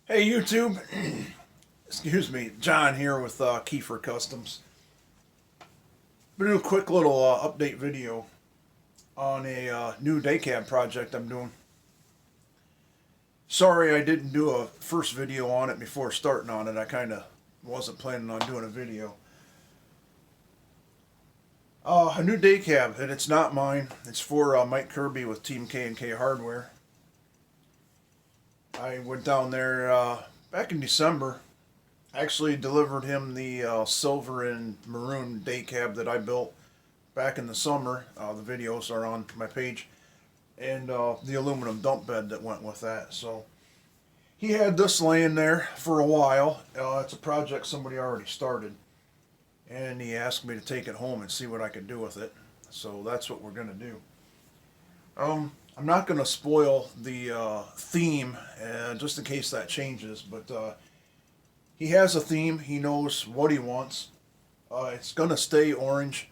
Hey YouTube, excuse me, John here with Kiefer Customs. I'm gonna do a quick little update video on a new day cab project I'm doing. Sorry I didn't do a first video on it before starting on it. I kind of wasn't planning on doing a video. A new day cab, and it's not mine. It's for Mike Kirby with Team KNK Hardware. I went down there back in December. Actually delivered him the silver and maroon day cab that I built back in the summer. The videos are on my page, and the aluminum dump bed that went with that. So he had this laying there for a while. It's a project somebody already started, and he asked me to take it home and see what I could do with it. So that's what we're gonna do. I'm not gonna spoil the theme, just in case that changes, but he has a theme. He knows what he wants. It's going to stay orange,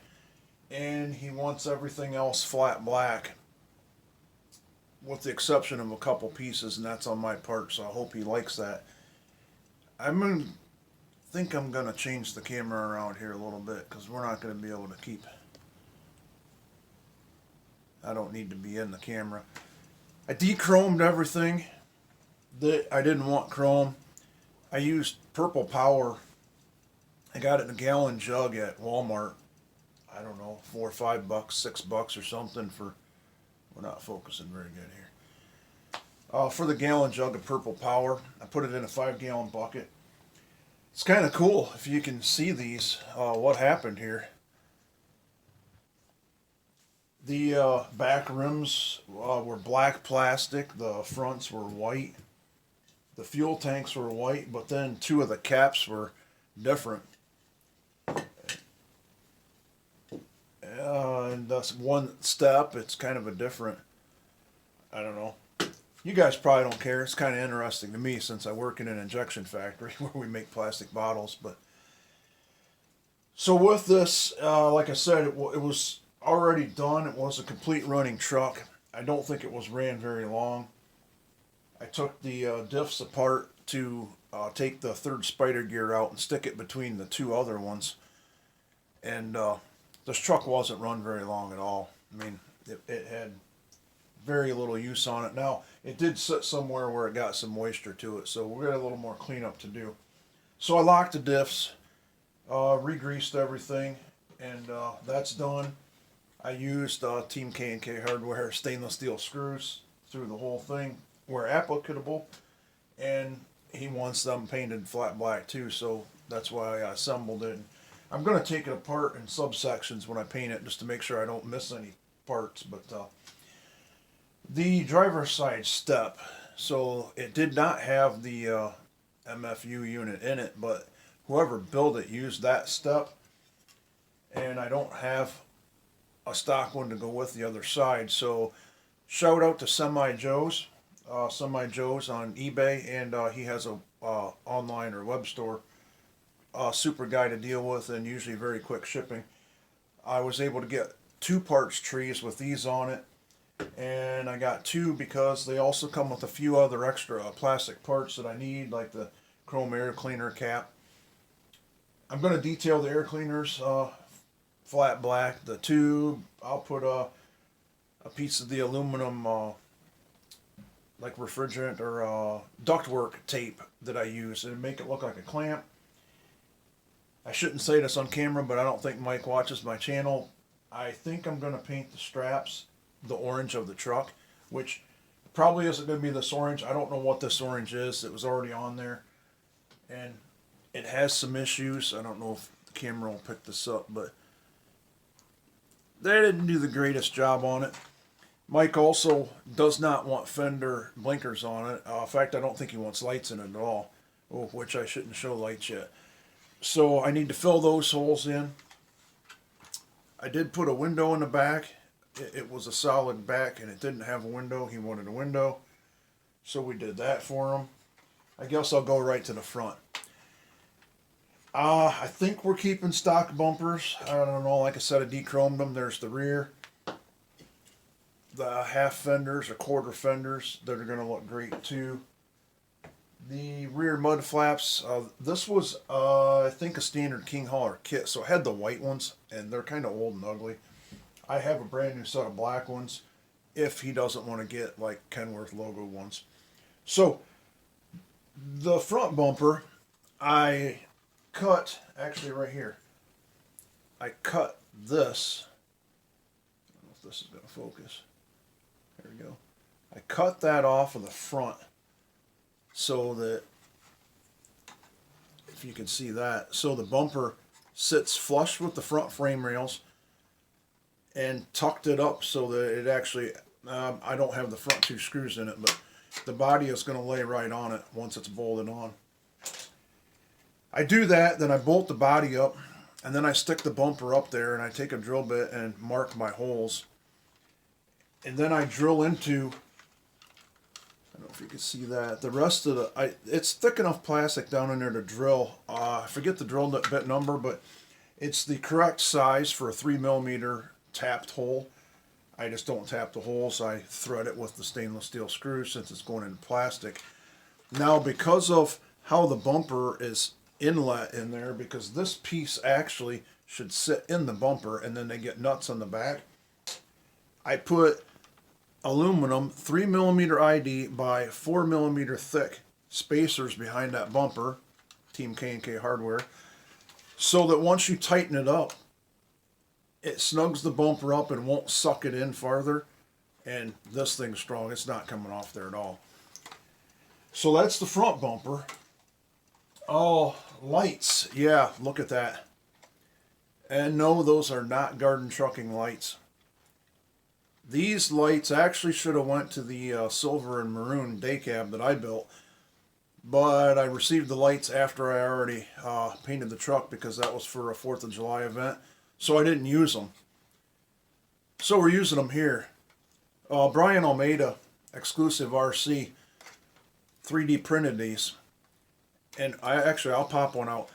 and he wants everything else flat black, with the exception of a couple pieces, and that's on my part, so I hope he likes that. Think I'm going to change the camera around here a little bit, because we're not going to be able to keep... I don't need to be in the camera. I de-chromed everything that I didn't want chrome. I used purple power. I got it in a gallon jug at Walmart. I don't know, $4 or $5, $6 or something for. We're not focusing very good here. For the gallon jug of purple power, I put it in a 5-gallon bucket. It's kind of cool if you can see these. What happened here? The back rims were black plastic. The fronts were white. The fuel tanks were white, but then 2 of the caps were different. And that's one step. It's kind of a different, I don't know. You guys probably don't care. It's kind of interesting to me since I work in an injection factory where we make plastic bottles. But so with this, like I said, it was already done. It was a complete running truck. I don't think it was ran very long. I took the diffs apart to take the third spider gear out and stick it between the 2 other ones. And this truck wasn't run very long at all. I mean, it had very little use on it. Now, it did sit somewhere where it got some moisture to it, so we're got a little more cleanup to do. So I locked the diffs, re-greased everything, and that's done. I used Team KNK Hardware stainless steel screws through the whole thing where applicable, and he wants them painted flat black too, so that's why I assembled it. I'm going to take it apart in subsections when I paint it just to make sure I don't miss any parts. But the driver's side step, so it did not have the MFU unit in it, but whoever built it used that step, and I don't have a stock one to go with the other side. So shout out to Semi Joe's on eBay, and he has a online or web store. Super guy to deal with, and usually very quick shipping. I was able to get 2 parts trees with these on it, and I got 2 because they also come with a few other extra plastic parts that I need, like the chrome air cleaner cap. I'm going to detail the air cleaners flat black. The tube, I'll put a piece of the aluminum like refrigerant or ductwork tape that I use and make it look like a clamp. I shouldn't say this on camera, but I don't think Mike watches my channel. I think I'm going to paint the straps the orange of the truck, which probably isn't going to be this orange. I don't know what this orange is. It was already on there, and it has some issues. I don't know if the camera will pick this up, but they didn't do the greatest job on it. Mike also does not want fender blinkers on it. In fact, I don't think he wants lights in it at all, which I shouldn't show lights yet. So I need to fill those holes in. I did put a window in the back. It was a solid back and it didn't have a window. He wanted a window. So we did that for him. I guess I'll go right to the front. I think we're keeping stock bumpers. I don't know. Like I said, I de-chromed them. There's the rear. The half fenders or quarter fenders that are going to look great too. The rear mud flaps, this was, I think, a standard King Hauler kit, so it had the white ones, and they're kind of old and ugly. I have a brand new set of black ones, if he doesn't want to get, like, Kenworth logo ones. So, the front bumper, I cut, actually right here, I cut this. I don't know if this is going to focus. There we go. I cut that off of the front so that, if you can see that, so the bumper sits flush with the front frame rails and tucked it up so that it actually, I don't have the front two screws in it, but the body is going to lay right on it once it's bolted on. I do that, then I bolt the body up, and then I stick the bumper up there, and I take a drill bit and mark my holes. And then I drill into, I don't know if you can see that, the rest of the, it's thick enough plastic down in there to drill. I forget the drill bit number, but it's the correct size for a 3mm tapped hole. I just don't tap the holes. I thread it with the stainless steel screw since it's going into plastic. Now, because of how the bumper is inlet in there, because this piece actually should sit in the bumper and then they get nuts on the back, I put aluminum 3mm ID by 4mm thick spacers behind that bumper, Team KNK Hardware, so that once you tighten it up, it snugs the bumper up and won't suck it in farther. And this thing's strong. It's not coming off there at all. So that's the front bumper. Oh, lights. Yeah, look at that. And no, those are not garden trucking lights. These lights actually should have went to the silver and maroon day cab that I built. But I received the lights after I already painted the truck because that was for a 4th of July event. So I didn't use them. So we're using them here. Brian Almeida, exclusive RC, 3D printed these. And I'll pop one out.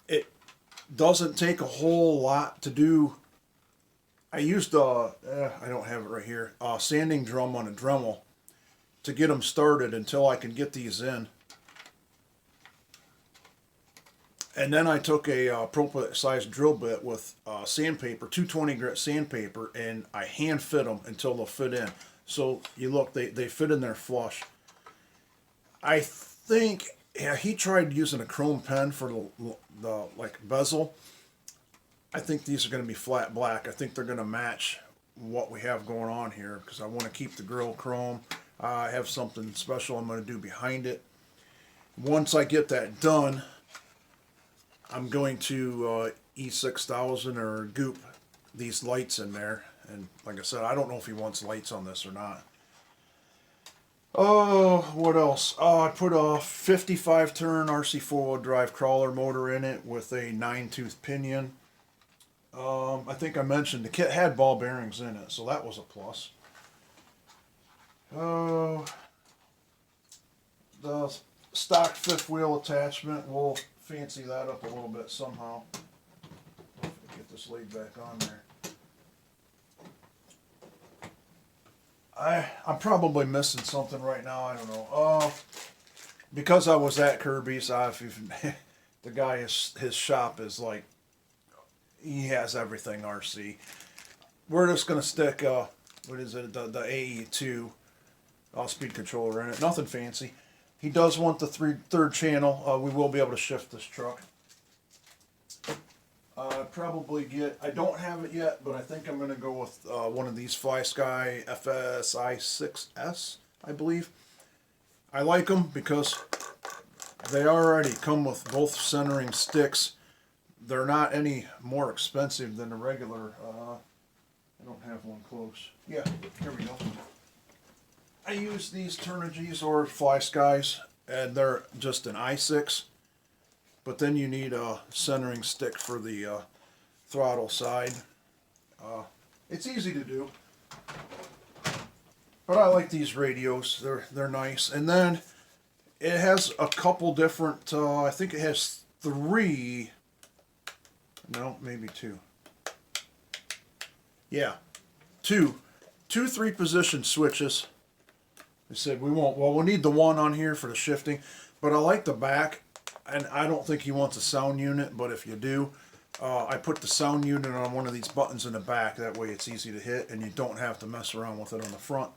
It doesn't take a whole lot to do. I used I don't have it right here, sanding drum on a Dremel to get them started until I can get these in. And then I took a appropriate sized drill bit with sandpaper, 220 grit sandpaper, and I hand fit them until they'll fit in. So you look, they fit in there flush. I think, yeah, he tried using a chrome pen for the like bezel. I think these are going to be flat black. I think they're going to match what we have going on here because I want to keep the grill chrome. I have something special I'm going to do behind it. Once I get that done, I'm going to E6000 or Goop these lights in there. And like I said, I don't know if he wants lights on this or not. Oh, what else? Oh, I put a 55 turn RC 4-wheel drive crawler motor in it with a 9-tooth pinion. I think I mentioned the kit had ball bearings in it, so that was a plus. Oh, the stock fifth wheel attachment, we'll fancy that up a little bit somehow. Get this laid back on there. I'm probably missing something right now. I don't know. Because I was at Kirby's, the guy, his shop is like, he has everything RC. We're just gonna stick what is it, the AE2 speed controller in it. Nothing fancy. He does want the third channel. We will be able to shift this truck. Probably get, I don't have it yet, but I think I'm going to go with one of these Fly Sky FSI 6S, I believe. I like them because they already come with both centering sticks. They're not any more expensive than the regular. I don't have one close. Yeah, here we go. I use these Turnigies or Fly Skies, and they're just an i6. But then you need a centering stick for the throttle side. It's easy to do. But I like these radios. They're nice. And then it has a couple different, I think it has 3, no, maybe 2. Yeah, 2 3-position switches They said we won't. Well, we'll need the one on here for the shifting, but I like the back, and I don't think he wants a sound unit. But if you do, I put the sound unit on one of these buttons in the back. That way, it's easy to hit, and you don't have to mess around with it on the front.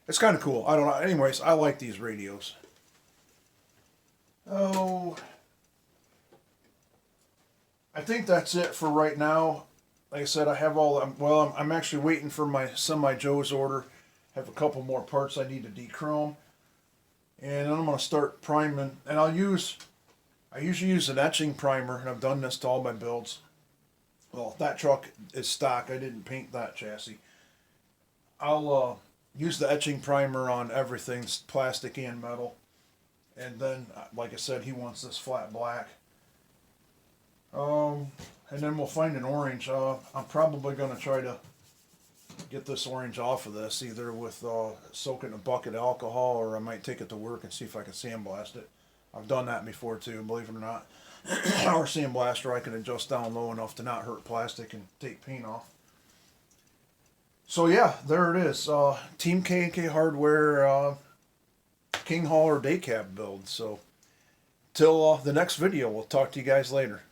It's kind of cool. I don't know. Anyways, I like these radios. Oh, I think that's it for right now. Like I said, I have all. Well, I'm actually waiting for my Semi-Joe's order. Have a couple more parts I need to dechrome, and then I'm going to start priming. And I usually use an etching primer, and I've done this to all my builds. Well, that truck is stock. I didn't paint that chassis. I'll use the etching primer on everything, plastic and metal. And then, like I said, he wants this flat black. And then we'll find an orange. I'm probably going to try to get this orange off of this, either with soaking a bucket of alcohol, or I might take it to work and see if I can sandblast it. I've done that before too, believe it or not. Our sandblaster I can adjust down low enough to not hurt plastic and take paint off. So yeah, there it is. Team KNK Hardware King Hauler day cab build. So till the next video, we'll talk to you guys later.